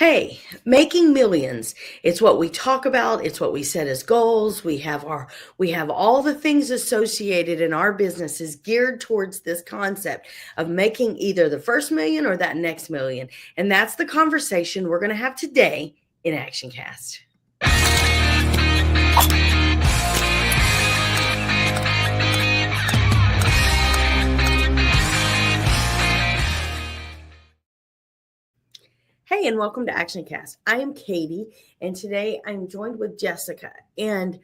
Hey, making millions. It's what we talk about, it's what we set as goals. We have all the things associated in our businesses geared towards this concept of making either the first million or that next million. And that's the conversation we're going to have today in ActionCast. Hey, and welcome to ActionCast. I am Katie, and today I'm joined with Jessica, and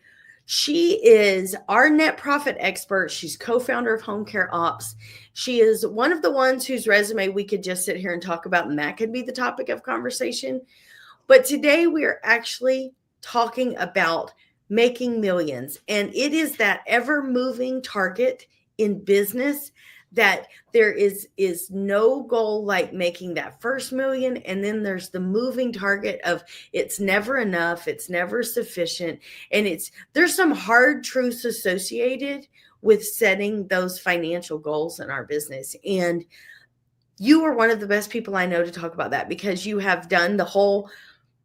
she is our net profit expert. She's co-founder of Home Care Ops. She is one of the ones whose resume we could just sit here and talk about, and that could be the topic of conversation. But today we are actually talking about making millions, and it is that ever-moving target in business that there is no goal like making that first million, and then there's the moving target of it's never enough, it's never sufficient, and there's some hard truths associated with setting those financial goals in our business. And you are one of the best people I know to talk about that, because you have done the whole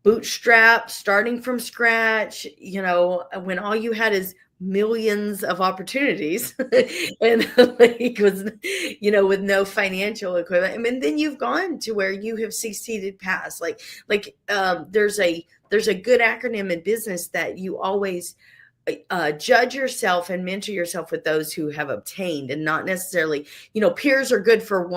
bootstrap, starting from scratch, when all you had is millions of opportunities and with no financial equivalent. And then you've gone to where you have succeeded past there's a good acronym in business that you always judge yourself and mentor yourself with those who have obtained, and not necessarily, peers are good for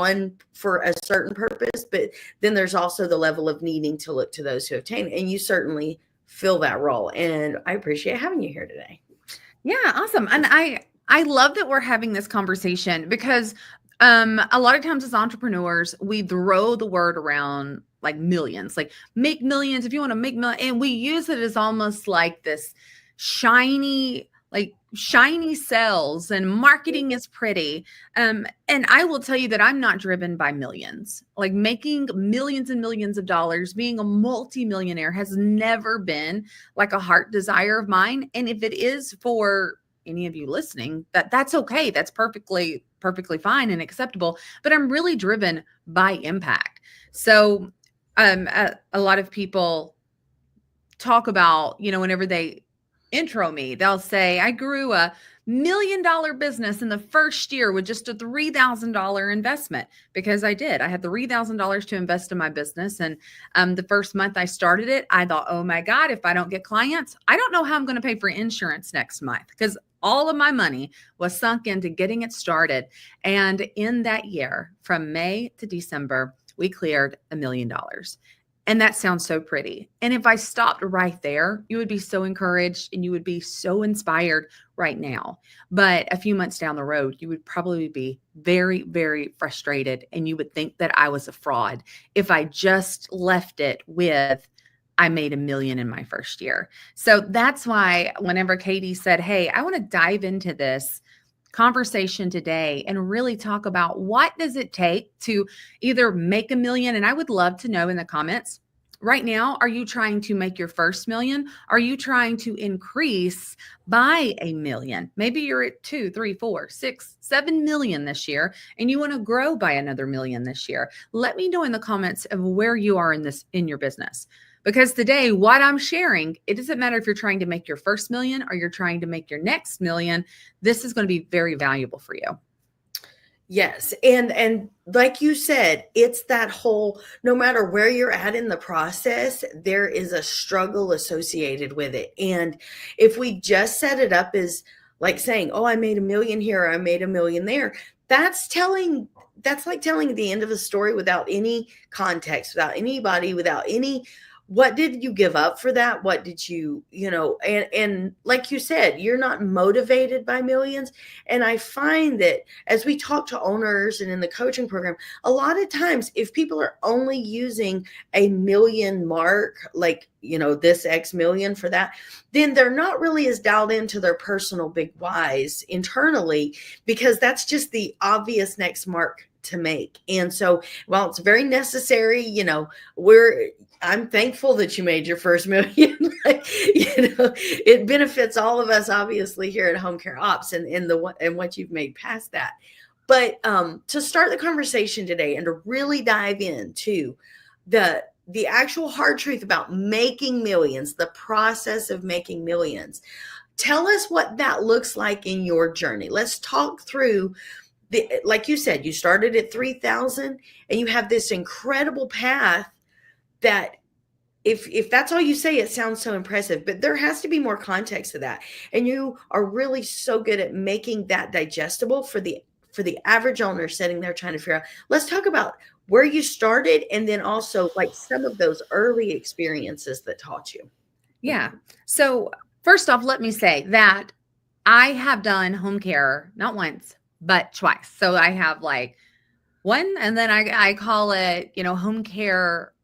a certain purpose, but then there's also the level of needing to look to those who obtain, and you certainly fill that role. And I appreciate having you here today. Yeah, awesome. And I love that we're having this conversation because a lot of times as entrepreneurs, we throw the word around like millions, like make millions if you want to make millions. And we use it as almost like this shiny cells, and marketing is pretty. And I will tell you that I'm not driven by millions. Like making millions and millions of dollars, being a multimillionaire has never been like a heart desire of mine. And if it is for any of you listening, that's okay. That's perfectly fine and acceptable. But I'm really driven by impact. So a lot of people talk about, whenever they intro me, they'll say, I grew a $1 million business in the first year with just a $3,000 investment, because I did. I had $3,000 to invest in my business. And the first month I started it, I thought, oh my God, if I don't get clients, I don't know how I'm going to pay for insurance next month, because all of my money was sunk into getting it started. And in that year, from May to December, we cleared $1 million. And that sounds so pretty. And if I stopped right there, you would be so encouraged and you would be so inspired right now. But a few months down the road, you would probably be very, very frustrated. And you would think that I was a fraud if I just left it with, I made $1 million in my first year. So that's why whenever Katie said, hey, I want to dive into this conversation today and really talk about what does it take to either make $1 million. And I would love to know in the comments right now, are you trying to make your first million? Are you trying to increase by $1 million? Maybe you're at 2, 3, 4, 6, 7 million this year, and you want to grow by another $1 million this year. Let me know in the comments of where you are in your business. Because today, what I'm sharing, it doesn't matter if you're trying to make your first $1 million or you're trying to make your next $1 million. This is going to be very valuable for you. Yes. And like you said, it's that whole, no matter where you're at in the process, there is a struggle associated with it. And if we just set it up as like saying, oh, I made $1 million here, I made $1 million there, that's like telling the end of a story without any context, without anybody, without any, what did you give up for that? What did you, and like you said, you're not motivated by millions. And I find that as we talk to owners and in the coaching program, a lot of times if people are only using a million mark, like, this X million for that, then they're not really as dialed into their personal big whys internally, because that's just the obvious next mark to make. And so while it's very necessary, I'm thankful that you made your first $1 million. It benefits all of us, obviously, here at Home Care Ops and what you've made past that. But to start the conversation today and to really dive into the the actual hard truth about making millions, the process of making millions. Tell us what that looks like in your journey. Let's talk through like you said, you started at 3,000 and you have this incredible path that if that's all you say, it sounds so impressive, but there has to be more context to that. And you are really so good at making that digestible for the average owner sitting there trying to figure out. Let's talk about where you started and then also like some of those early experiences that taught you. Yeah. So first off, let me say that I have done home care not once, but twice. So I have like one, and then I call it, home care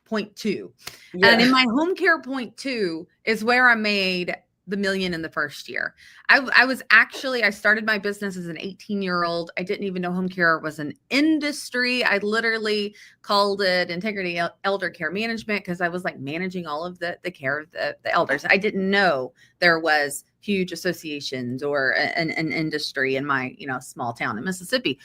0.2. Yeah. And in my home care 0.2 is where I made the million in the first year. I started my business as an 18-year-old. I didn't even know home care was an industry. I literally called it Integrity Elder Care Management because I was like managing all of the care of the elders. I didn't know there was huge associations or an industry in my, small town in Mississippi.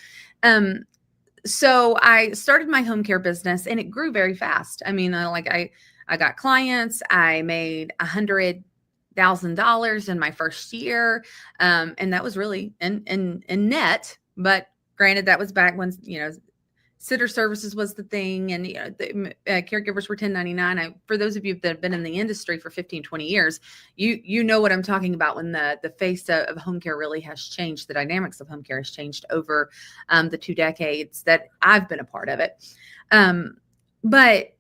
So I started my home care business and it grew very fast. I mean, I got clients. I made $100,000 in my first year. And that was really in net, but granted that was back when, sitter services was the thing. And, the caregivers were 1099. For those of you that have been in the industry for 15, 20 years, you know what I'm talking about when the face of home care really has changed. The dynamics of home care has changed over the 2 decades that I've been a part of it. But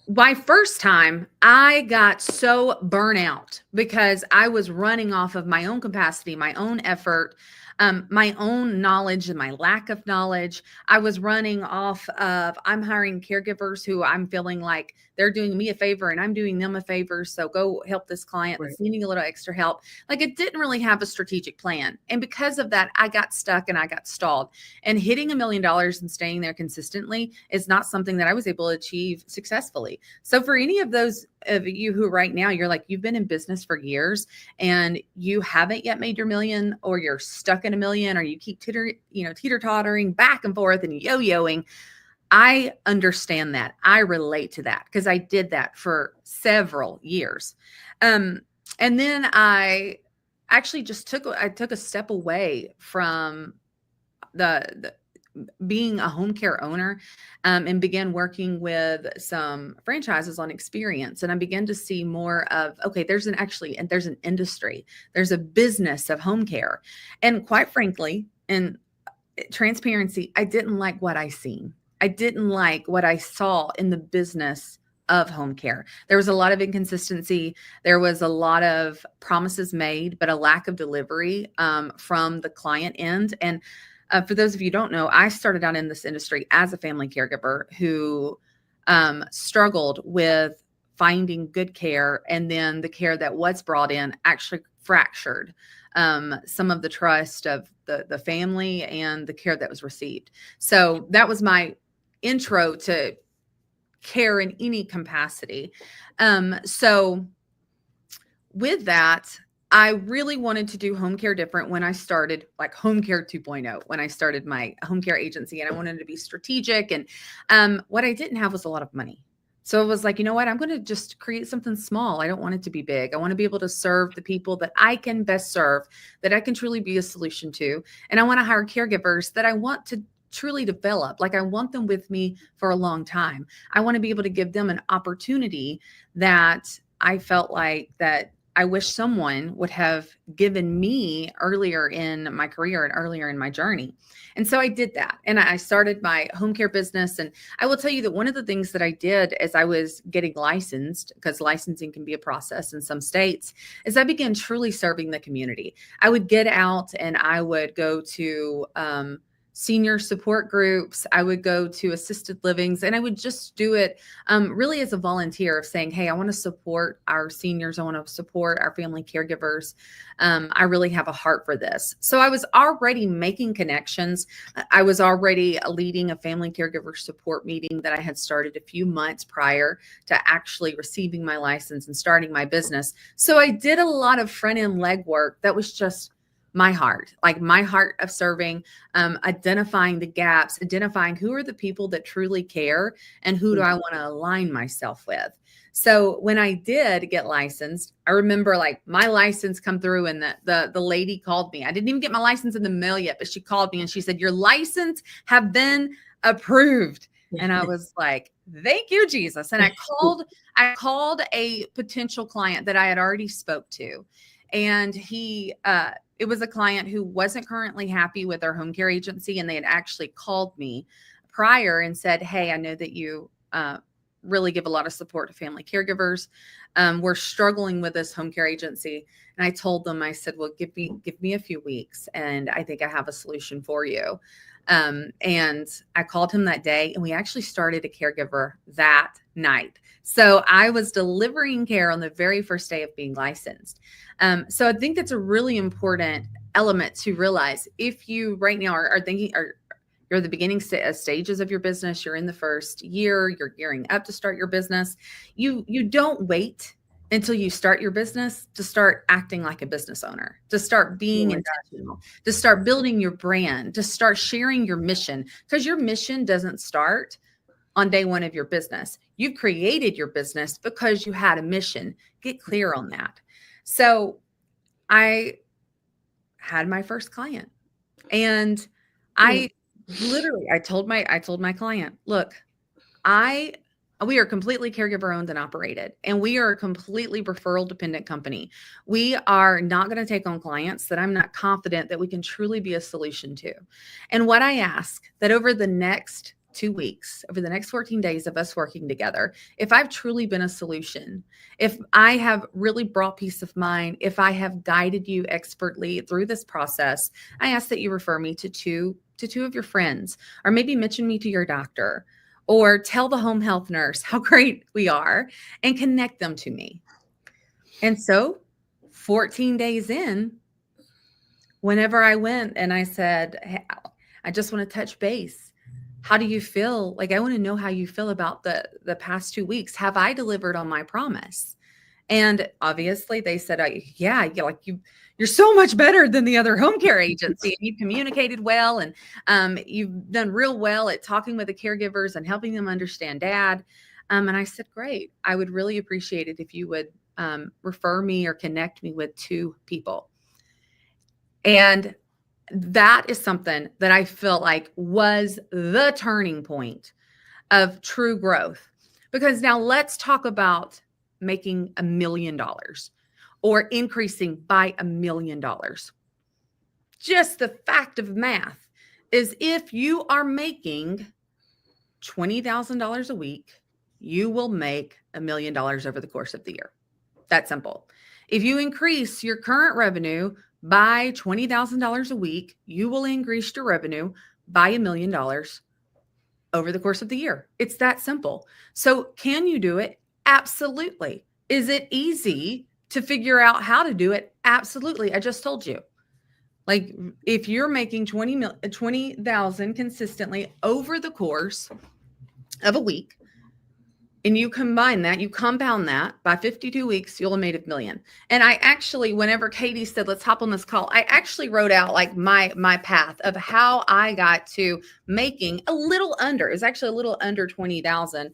my first time, I got so burnt out because I was running off of my own capacity, my own effort, my own knowledge and my lack of knowledge. I was running off of, I'm hiring caregivers who I'm feeling like they're doing me a favor and I'm doing them a favor. So go help this client that's needing a little extra help. Like it didn't really have a strategic plan. And because of that, I got stuck and I got stalled. And hitting $1 million and staying there consistently is not something that I was able to achieve successfully. So for any of those of you who right now, you're like, you've been in business for years and you haven't yet made your million, or you're stuck in $1 million, or you keep teeter-tottering back and forth and yo-yoing. I understand that. I relate to that because I did that for several years. And then I actually just took a step away from the being a home care owner, and began working with some franchises on experience. And I began to see more of, okay, there's an industry, there's a business of home care. And quite frankly, in transparency, I didn't like what I seen. I didn't like what I saw in the business of home care. There was a lot of inconsistency. There was a lot of promises made, but a lack of delivery from the client end. And for those of you who don't know, I started out in this industry as a family caregiver who struggled with finding good care. And then the care that was brought in actually fractured some of the trust of the family and the care that was received. So that was my intro to care in any capacity. So with that, I really wanted to do home care different when I started, like home care 2.0, when I started my home care agency, and I wanted to be strategic. And what I didn't have was a lot of money. So it was like, you know what, I'm going to just create something small. I don't want it to be big. I want to be able to serve the people that I can best serve, that I can truly be a solution to. And I want to hire caregivers that I want to truly develop. Like I want them with me for a long time. I want to be able to give them an opportunity that I felt like that I wish someone would have given me earlier in my career and earlier in my journey. And so I did that. And I started my home care business. And I will tell you that one of the things that I did as I was getting licensed, because licensing can be a process in some states, is I began truly serving the community. I would get out and I would go to senior support groups. I would go to assisted livings, and I would just do it really as a volunteer of saying, hey, I want to support our seniors. I want to support our family caregivers. I really have a heart for this. So I was already making connections. I was already leading a family caregiver support meeting that I had started a few months prior to actually receiving my license and starting my business. So I did a lot of front end legwork that was just my heart, like my heart of serving, identifying the gaps, identifying who are the people that truly care and who do I want to align myself with. So when I did get licensed, I remember like my license come through and the lady called me. I didn't even get my license in the mail yet, but she called me and she said, your license have been approved. And I was like, thank you, Jesus. And I called a potential client that I had already spoke to. And it was a client who wasn't currently happy with our home care agency. And they had actually called me prior and said, hey, I know that you really give a lot of support to family caregivers. We're struggling with this home care agency. And I told them, I said, well, give me a few weeks. And I think I have a solution for you. And I called him that day and we actually started a caregiver that night. So I was delivering care on the very first day of being licensed. So I think that's a really important element to realize. If you right now are thinking, you're at the beginning stages of your business, you're in the first year, you're gearing up to start your business, you don't wait until you start your business to start acting like a business owner, to start being intentional, to start building your brand, to start sharing your mission, because your mission doesn't start on day one of your business. You created your business because you had a mission. Get clear on that. So I had my first client and I told my client, look, we are completely caregiver owned and operated, and we are a completely referral dependent company. We are not going to take on clients that I'm not confident that we can truly be a solution to. And what I ask that over the next 2 weeks, over the next 14 days of us working together, if I've truly been a solution, if I have really brought peace of mind, if I have guided you expertly through this process, I ask that you refer me to two of your friends, or maybe mention me to your doctor, or tell the home health nurse how great we are and connect them to me. And so 14 days in, whenever I went and I said, hey, I just want to touch base. How do you feel? Like, I want to know how you feel about the past 2 weeks. Have I delivered on my promise? And obviously they said, yeah, you're so much better than the other home care agency. You communicated well, and you've done real well at talking with the caregivers and helping them understand Dad. And I said, great. I would really appreciate it if you would refer me or connect me with 2 people. And that is something that I felt like was the turning point of true growth. Because now let's talk about making $1 million or increasing by $1 million. Just the fact of math is, if you are making $20,000 a week, you will make $1 million over the course of the year. That's simple. If you increase your current revenue by $20,000 a week, you will increase your revenue by $1 million over the course of the year. It's that simple. So can you do it? Absolutely. Is it easy to figure out how to do it? Absolutely. I just told you. Like, if you're making 20,000 consistently over the course of a week, and you combine that, you compound that by 52 weeks, you'll have made $1 million. And I actually, whenever Katie said, let's hop on this call, I actually wrote out like my path of how I got to making a little under, it's actually a little under 20,000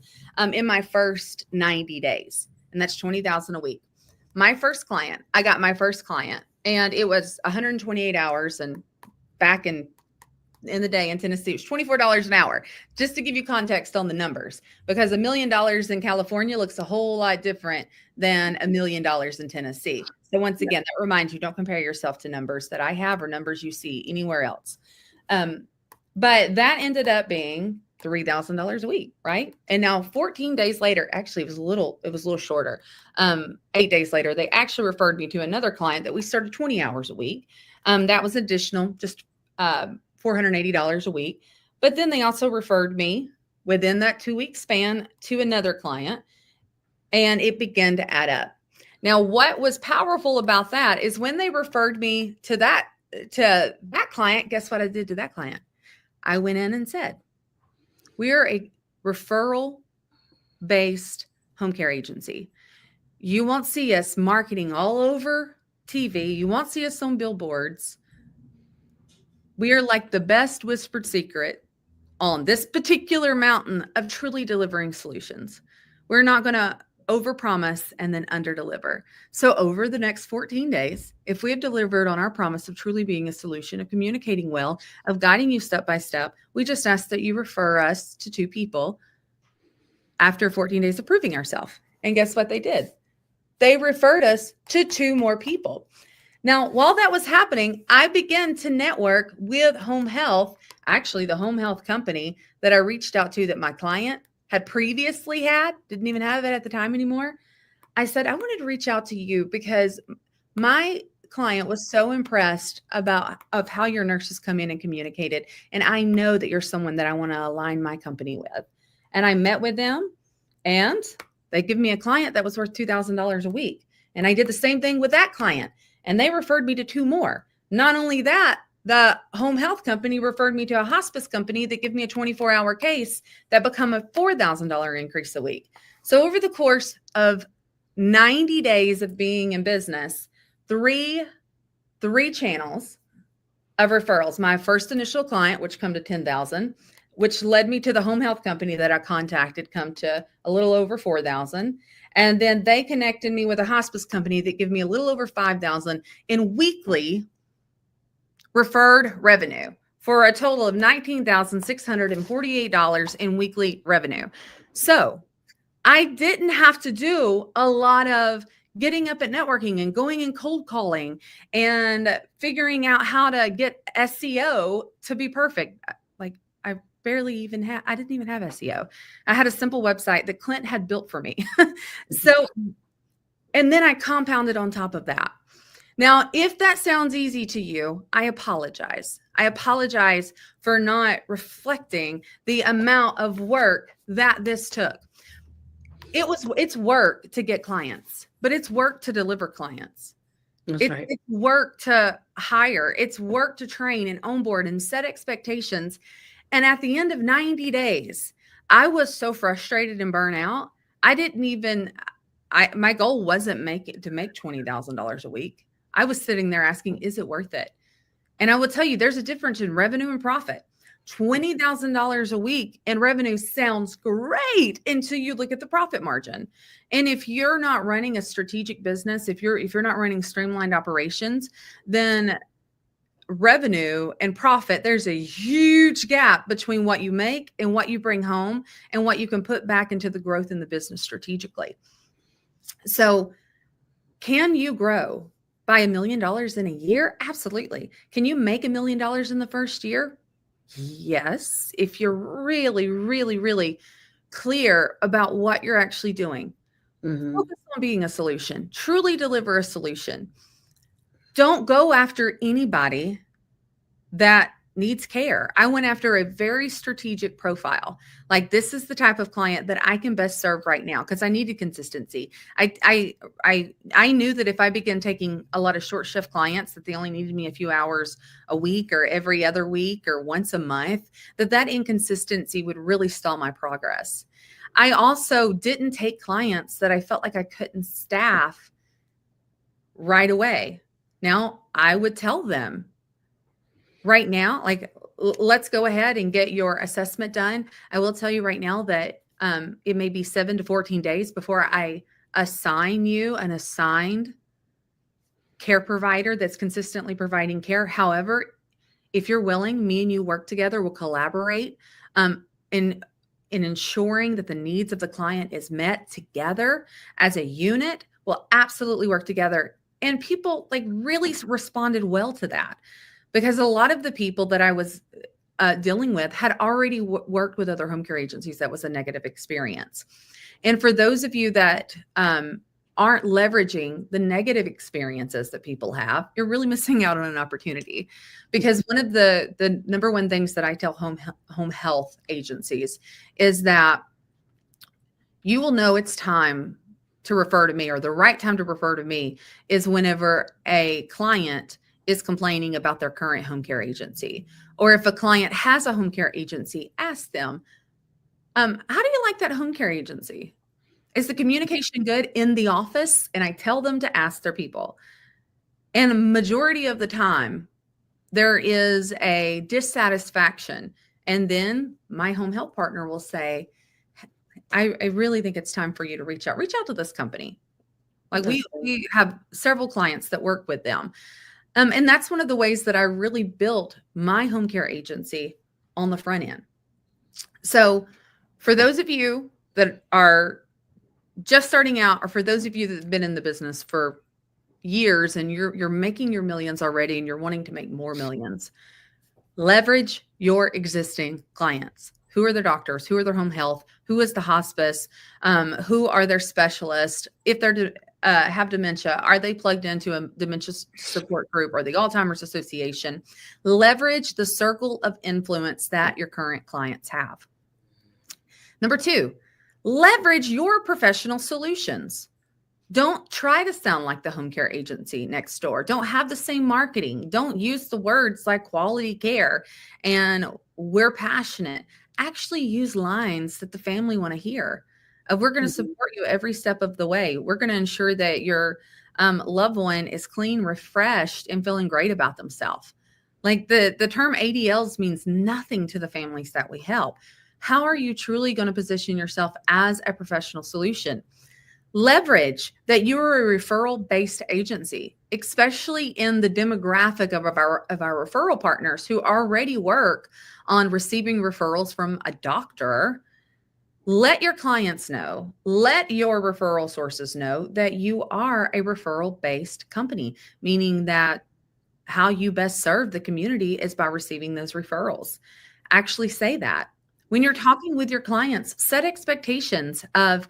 in my first 90 days. And that's 20,000 a week. I got my first client, and it was 128 hours. And back in the day in Tennessee, it was $24 an hour, just to give you context on the numbers, because $1 million in California looks a whole lot different than $1 million in Tennessee. So once again, that reminds you, don't compare yourself to numbers that I have or numbers you see anywhere else. But that ended up being $3,000 a week, right? And now 14 days later, actually it was a little shorter. 8 days later, they actually referred me to another client that we started 20 hours a week. That was additional, just $480 a week. But then they also referred me within that 2-week span to another client, and it began to add up. Now, what was powerful about that is when they referred me to that client, guess what I did to that client? I went in and said, we are a referral-based home care agency. You won't see us marketing all over TV. You won't see us on billboards. We are like the best whispered secret on this particular mountain of truly delivering solutions. We're not going to overpromise and then underdeliver. So over the next 14 days, if we have delivered on our promise of truly being a solution, of communicating well, of guiding you step by step, we just ask that you refer us to 2 people after 14 days of proving ourselves. And guess what they did? They referred us to 2 more people. Now, while that was happening, I began to network with home health, actually the home health company that I reached out to that my client had previously didn't even have it at the time anymore. I said, I wanted to reach out to you because my client was so impressed of how your nurses come in and communicated. And I know that you're someone that I want to align my company with. And I met with them and they give me a client that was worth $2,000 a week. And I did the same thing with that client. And they referred me to 2 more. Not only that, the home health company referred me to a hospice company that give me a 24-hour case that become a $4,000 increase a week. So over the course of 90 days of being in business, three channels of referrals. My first initial client, which come to 10,000, which led me to the home health company that I contacted, come to a little over 4,000. And then they connected me with a hospice company that give me a little over 5,000 in weekly referred revenue for a total of $19,648 in weekly revenue. So I didn't have to do a lot of getting up at networking and going and cold calling and figuring out how to get SEO to be perfect. Like I didn't even have SEO. I had a simple website that Clint had built for me. So, and then I compounded on top of that. Now, if that sounds easy to you, I apologize. I apologize for not reflecting the amount of work that this took. It's work to get clients, but it's work to deliver clients. Right. It's work to hire. It's work to train and onboard and set expectations. And at the end of 90 days, I was so frustrated and burnt out. My goal wasn't to make $20,000 a week. I was sitting there asking, is it worth it? And I will tell you, there's a difference in revenue and profit. $20,000 a week in revenue sounds great until you look at the profit margin. And if you're not running a strategic business, if you're not running streamlined operations, then revenue and profit, there's a huge gap between what you make and what you bring home and what you can put back into the growth in the business strategically. So can you grow by $1 million in a year? Absolutely. Can you make $1 million in the first year? Yes. If you're really, really, really clear about what you're actually doing. Mm-hmm. Focus on being a solution. Truly deliver a solution. Don't go after anybody that needs care. I went after a very strategic profile. Like, this is the type of client that I can best serve right now because I needed consistency. I knew that if I began taking a lot of short shift clients that they only needed me a few hours a week or every other week or once a month, that inconsistency would really stall my progress. I also didn't take clients that I felt like I couldn't staff right away. Now, I would tell them right now, like, let's go ahead and get your assessment done. I will tell you right now that it may be 7 to 14 days before I assign you an assigned care provider that's consistently providing care. However, if you're willing, me and you work together, we'll collaborate in ensuring that the needs of the client is met together as a unit. We'll absolutely work together. And people really responded well to that, because a lot of the people that I was dealing with had already worked with other home care agencies. That was a negative experience. And for those of you that aren't leveraging the negative experiences that people have, you're really missing out on an opportunity. Because one of the number one things that I tell home health agencies is that you will know it's time to refer to me, or the right time to refer to me is whenever a client is complaining about their current home care agency. Or if a client has a home care agency, ask them, how do you like that home care agency? Is the communication good in the office? And I tell them to ask their people. And a majority of the time, there is a dissatisfaction. And then my home health partner will say, I really think it's time for you to reach out to this company. Like we have several clients that work with them. And that's one of the ways that I really built my home care agency on the front end. So for those of you that are just starting out, or for those of you that have been in the business for years and you're making your millions already and you're wanting to make more millions, leverage your existing clients. Who are their doctors? Who are their home health? Who is the hospice? Who are their specialists? If they're have dementia, are they plugged into a dementia support group or the Alzheimer's Association? Leverage the circle of influence that your current clients have. Number 2, leverage your professional solutions. Don't try to sound like the home care agency next door. Don't have the same marketing. Don't use the words like quality care and we're passionate. Actually use lines that the family want to hear. We're going to support you every step of the way. We're going to ensure that your loved one is clean, refreshed, and feeling great about themselves. Like the term ADLs means nothing to the families that we help. How are you truly going to position yourself as a professional solution? Leverage that you're a referral-based agency, especially in the demographic of our referral partners who already work on receiving referrals from a doctor. Let your clients know, let your referral sources know that you are a referral-based company, meaning that how you best serve the community is by receiving those referrals. Actually say that. When you're talking with your clients, set expectations of,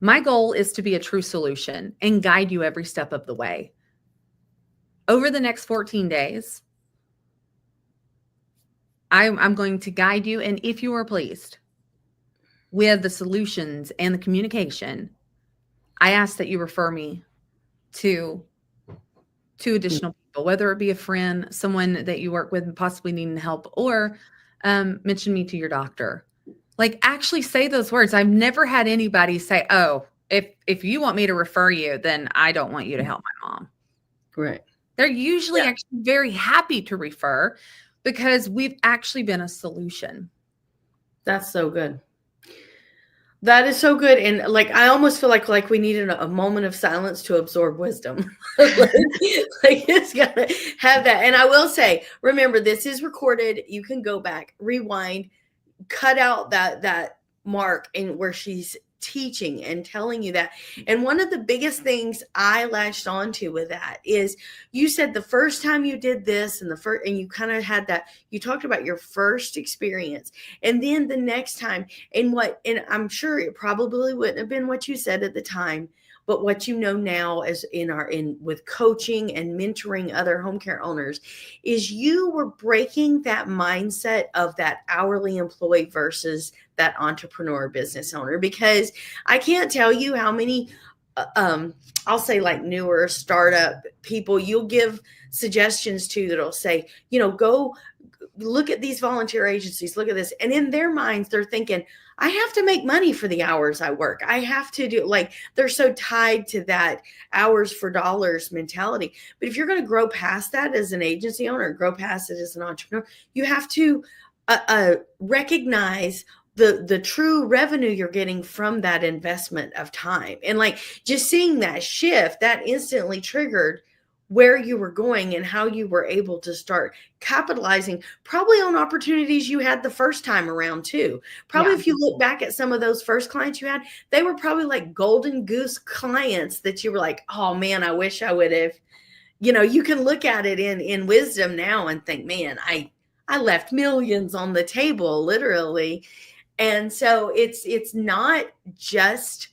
my goal is to be a true solution and guide you every step of the way. Over the next 14 days, I'm going to guide you. And if you are pleased with the solutions and the communication, I ask that you refer me to additional people, whether it be a friend, someone that you work with and possibly needing help, or mention me to your doctor. Like, actually say those words. I've never had anybody say, oh, if you want me to refer you, then I don't want you to help my mom. Right. They're usually actually very happy to refer because we've actually been a solution. That's so good. That is so good. And like, I almost feel like we needed a moment of silence to absorb wisdom. like it's gotta have that. And I will say, remember, this is recorded. You can go back, rewind, cut out that mark and where she's teaching and telling you that. And one of the biggest things I latched onto with that is you said the first time you did this and you kind of had that, you talked about your first experience and then the next time and I'm sure it probably wouldn't have been what you said at the time, but what you know now as with coaching and mentoring other home care owners is you were breaking that mindset of that hourly employee versus that entrepreneur business owner, because I can't tell you how many, I'll say like newer startup people you'll give suggestions to that'll say, go look at these volunteer agencies, look at this. And in their minds, they're thinking, I have to make money for the hours I work. I have to do, like, they're so tied to that hours for dollars mentality. But if you're going to grow past that as an agency owner, grow past it as an entrepreneur, you have to recognize the true revenue you're getting from that investment of time. And like just seeing that shift, that instantly triggered where you were going and how you were able to start capitalizing probably on opportunities you had the first time around too. Probably if you look back at some of those first clients you had, they were probably like golden goose clients that you were like, oh man, I wish I would have, you can look at it in wisdom now and think, man, I left millions on the table, literally. And so it's not just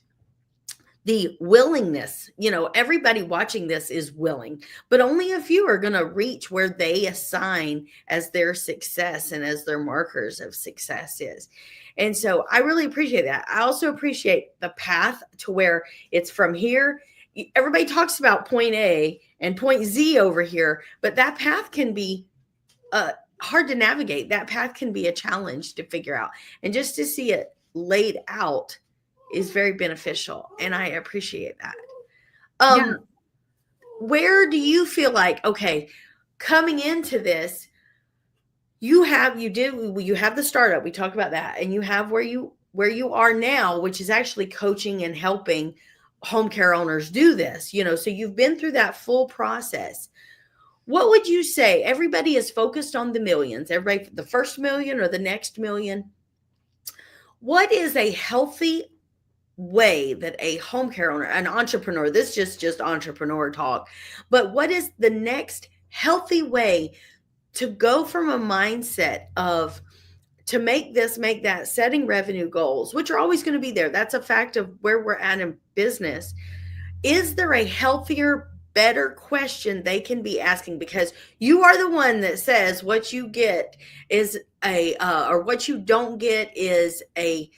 the willingness, everybody watching this is willing, but only a few are going to reach where they assign as their success and as their markers of success is. And so I really appreciate that. I also appreciate the path to where it's from here. Everybody talks about point A and point Z over here, but that path can be hard to navigate. That path can be a challenge to figure out. And just to see it laid out is very beneficial. And I appreciate that. Where do you feel like, okay, coming into this, you have the startup. We talk about that, and you have where you are now, which is actually coaching and helping home care owners do this, so you've been through that full process. What would you say? Everybody is focused on the millions, everybody, the first million or the next million. What is a healthy way that a home care owner, an entrepreneur, this is just entrepreneur talk, but what is the next healthy way to go from a mindset of to make that, setting revenue goals, which are always going to be there. That's a fact of where we're at in business. Is there a healthier, better question they can be asking? Because you are the one that says what you get is or what you don't get is a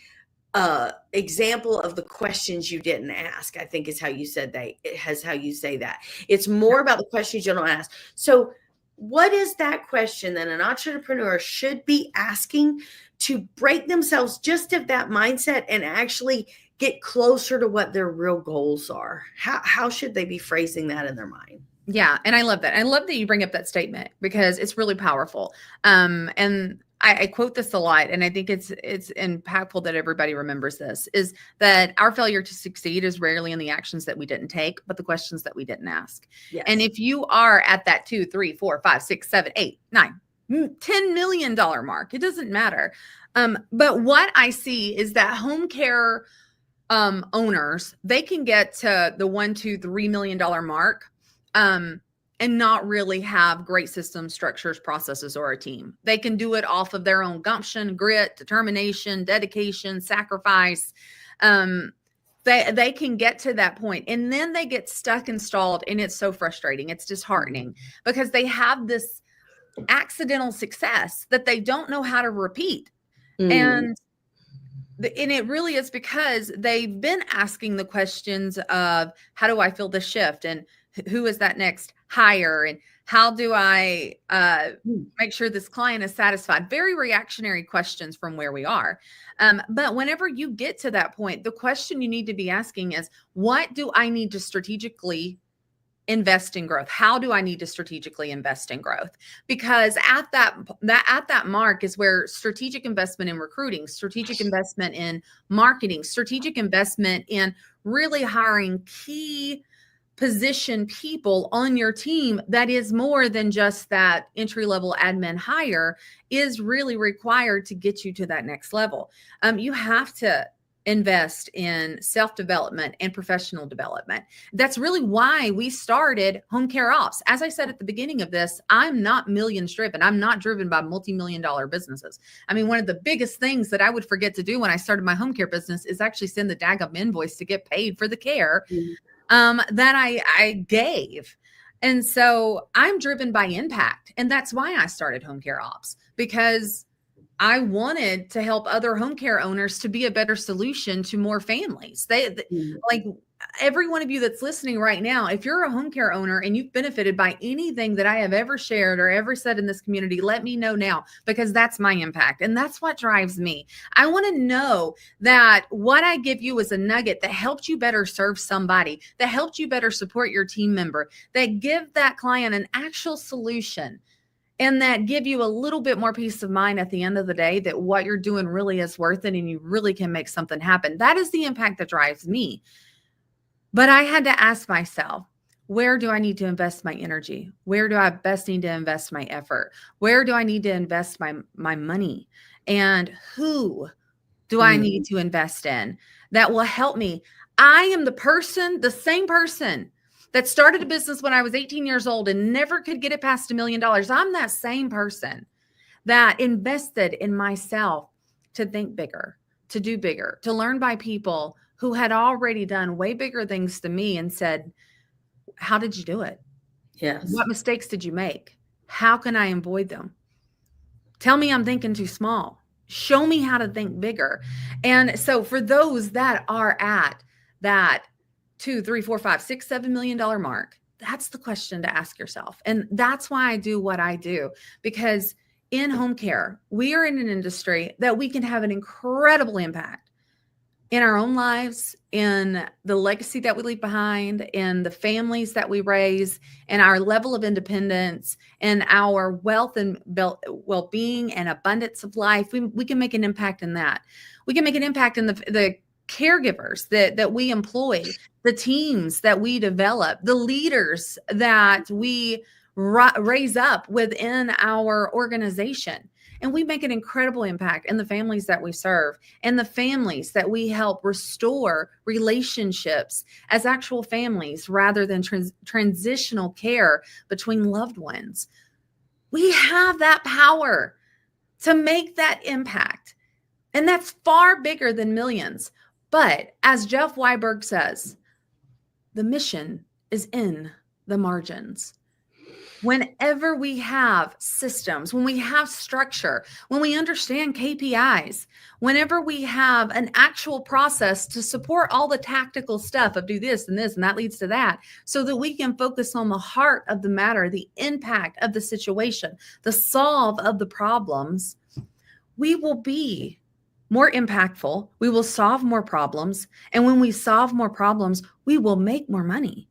example of the questions you didn't ask, I think is how you said that. It has how you say that. It's more about the questions you don't ask. So what is that question that an entrepreneur should be asking to break themselves just of that mindset and actually get closer to what their real goals are? How should they be phrasing that in their mind? Yeah. And I love that. I love that you bring up that statement because it's really powerful. And I quote this a lot, and I think it's impactful that everybody remembers this, is that our failure to succeed is rarely in the actions that we didn't take, but the questions that we didn't ask. Yes. And if you are at that 2, 3, 4, 5, 6, 7, 8, 9, $10 million mark, it doesn't matter. But what I see is that home care owners, they can get to the $1, $2, $3 million mark. And not really have great systems, structures, processes, or a team. They can do it off of their own gumption, grit, determination, dedication, sacrifice. They can get to that point, and then they get stuck and stalled, and it's so frustrating. It's disheartening because they have this accidental success that they don't know how to repeat. And it really is because they've been asking the questions of how do I feel the shift, and who is that next hire, and how do I make sure this client is satisfied? Very reactionary questions from where we are. But whenever you get to that point, the question you need to be asking is, what do I need to strategically invest in growth? How do I need to strategically invest in growth? Because at that mark is where strategic investment in recruiting, strategic investment in marketing, strategic investment in really hiring key position people on your team that is more than just that entry-level admin hire is really required to get you to that next level. You have to invest in self-development and professional development. That's really why we started Home Care Ops. As I said at the beginning of this, I'm not millions driven. I'm not driven by multi-million-dollar businesses. I mean, one of the biggest things that I would forget to do when I started my home care business is actually send the daggum invoice to get paid for the care that I gave. And so I'm driven by impact. And that's why I started Home Care Ops, because I wanted to help other home care owners to be a better solution to more families. Like every one of you that's listening right now, if you're a home care owner and you've benefited by anything that I have ever shared or ever said in this community, let me know now, because that's my impact. And that's what drives me. I want to know that what I give you is a nugget that helped you better serve somebody, that helped you better support your team member, that give that client an actual solution, and that give you a little bit more peace of mind at the end of the day that what you're doing really is worth it and you really can make something happen. That is the impact that drives me. But I had to ask myself, where do I need to invest my energy? Where do I best need to invest my effort? Where do I need to invest my money? And who do I need to invest in that will help me? I am the same person that started a business when I was 18 years old and never could get it past $1 million. I'm that same person that invested in myself to think bigger, to do bigger, to learn by people who had already done way bigger things than me and said, how did you do it? Yes. What mistakes did you make? How can I avoid them? Tell me I'm thinking too small. Show me how to think bigger. And so for those that are at that $2, $3, $4, $5, $6, $7 million mark, that's the question to ask yourself. And that's why I do what I do, because in home care, we are in an industry that we can have an incredible impact. in our own lives, in the legacy that we leave behind, in the families that we raise, and our level of independence, and our wealth and well-being and abundance of life, we can make an impact in that. We can make an impact in the caregivers that we employ, the teams that we develop, the leaders that we raise up within our organization. And we make an incredible impact in the families that we serve and the families that we help restore relationships as actual families rather than transitional care between loved ones. We have that power to make that impact. And that's far bigger than millions. But as Jeff Weiberg says, the mission is in the margins. Whenever we have systems, when we have structure, when we understand KPIs, whenever we have an actual process to support all the tactical stuff of do this and this, and that leads to that, so that we can focus on the heart of the matter, the impact of the situation, the solve of the problems, we will be more impactful. We will solve more problems. And when we solve more problems, we will make more money.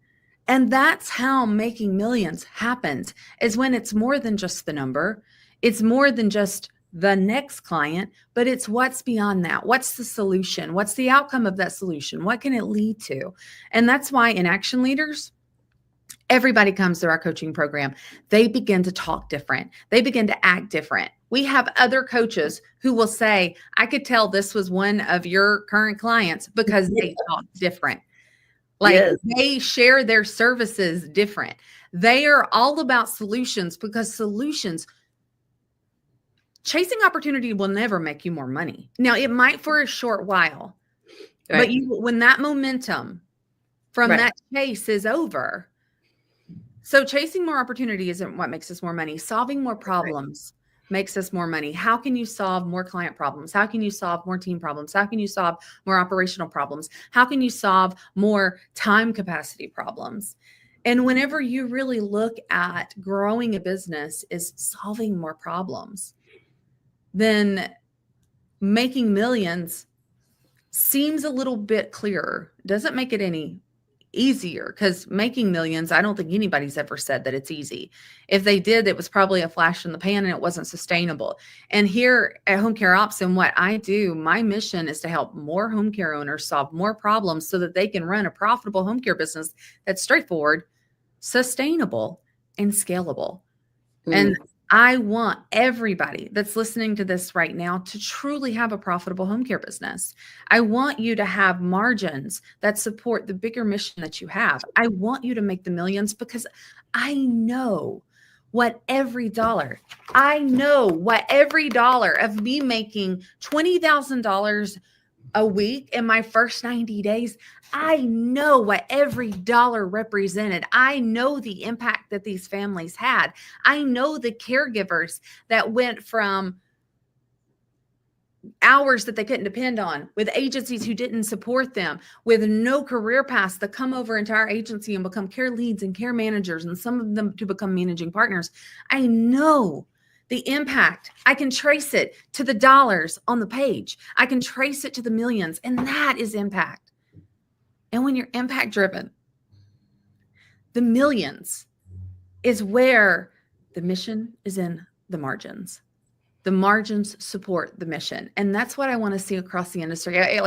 And that's how making millions happens, is when it's more than just the number. It's more than just the next client, but it's what's beyond that. What's the solution? What's the outcome of that solution? What can it lead to? And that's why in Action Leaders, everybody comes through our coaching program. They begin to talk different. They begin to act different. We have other coaches who will say, I could tell this was one of your current clients because they talk different. Like they share their services different. They are all about solutions, because solutions, chasing opportunity will never make you more money. Now, it might for a short while, but when that momentum from that chase is over. So chasing more opportunity isn't what makes us more money. Solving more problems makes us more money. How can you solve more client problems? How can you solve more team problems? How can you solve more operational problems? How can you solve more time capacity problems? And whenever you really look at growing a business is solving more problems, then making millions seems a little bit clearer. Doesn't make it any easier, because making millions, I don't think anybody's ever said that it's easy. If they did, it was probably a flash in the pan and it wasn't sustainable. And here at Home Care Ops and what I do, my mission is to help more home care owners solve more problems so that they can run a profitable home care business that's straightforward, sustainable, and scalable. And I want everybody that's listening to this right now to truly have a profitable home care business. I want you to have margins that support the bigger mission that you have. I want you to make the millions, because I know what every dollar of me making $20,000 a week in my first 90 days, I know what every dollar represented. I know the impact that these families had. I know the caregivers that went from hours that they couldn't depend on, with agencies who didn't support them, with no career paths, that come over into our agency and become care leads and care managers, and some of them to become managing partners. I know the impact. I can trace it to the dollars on the page. I can trace it to the millions, and that is impact. And when you're impact driven, the millions is where the mission is in the margins. The margins support the mission. And that's what I want to see across the industry. I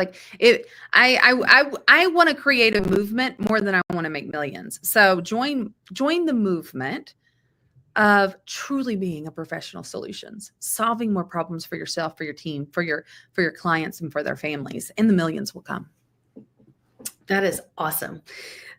want to create a movement more than I want to make millions. So join the movement of truly being a professional solutions, solving more problems for yourself, for your team, for your clients, and for their families, and the millions will come. That is awesome.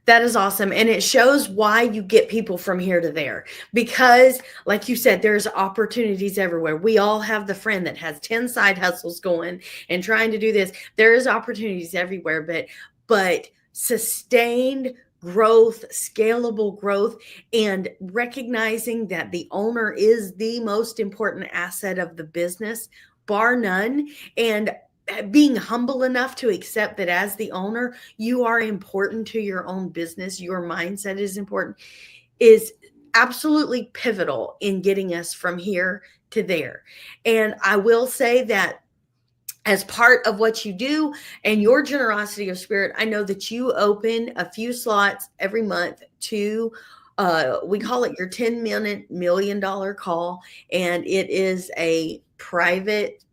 That is awesome. And it shows why you get people from here to there, because like you said, there's opportunities everywhere. We all have the friend that has 10 side hustles going and trying to do this. There is opportunities everywhere, but sustained growth, scalable growth, and recognizing that the owner is the most important asset of the business, bar none, and being humble enough to accept that as the owner, you are important to your own business, your mindset is important, is absolutely pivotal in getting us from here to there. And I will say that as part of what you do and your generosity of spirit, I know that you open a few slots every month to we call it your 10-minute $1 million call, and it is a private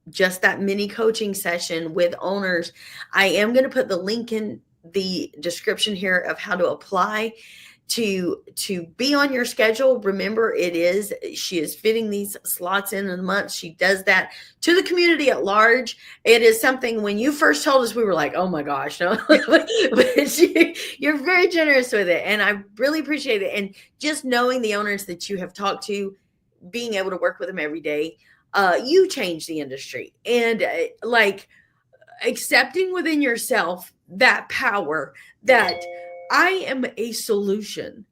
just that mini coaching session with owners. I am going to put the link in the description here of how to apply to be on your schedule. Remember, she is fitting these slots in a month. She does that to the community at large. It is something, when you first told us, we were like, oh my gosh, no. But you're very generous with it, and I really appreciate it. And just knowing the owners that you have talked to, being able to work with them every day, you change the industry. And like accepting within yourself that power that I am a solution.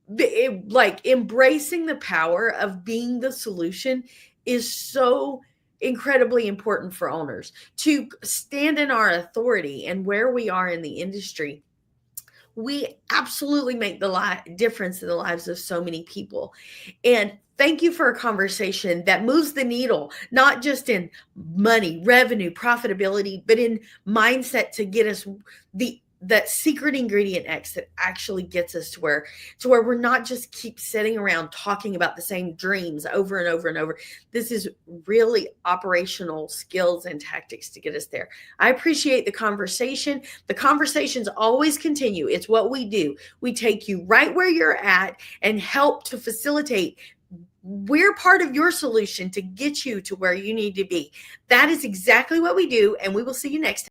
Like embracing the power of being the solution is so incredibly important for owners to stand in our authority and where we are in the industry. We absolutely make the difference in the lives of so many people. And thank you for a conversation that moves the needle, not just in money, revenue, profitability, but in mindset to get us that secret ingredient X that actually gets us to where we're not just keep sitting around talking about the same dreams over and over and over. This is really operational skills and tactics to get us there. I appreciate the conversation. The conversations always continue. It's what we do. We take you right where you're at and help to facilitate. We're part of your solution to get you to where you need to be. That is exactly what we do, and we will see you next time.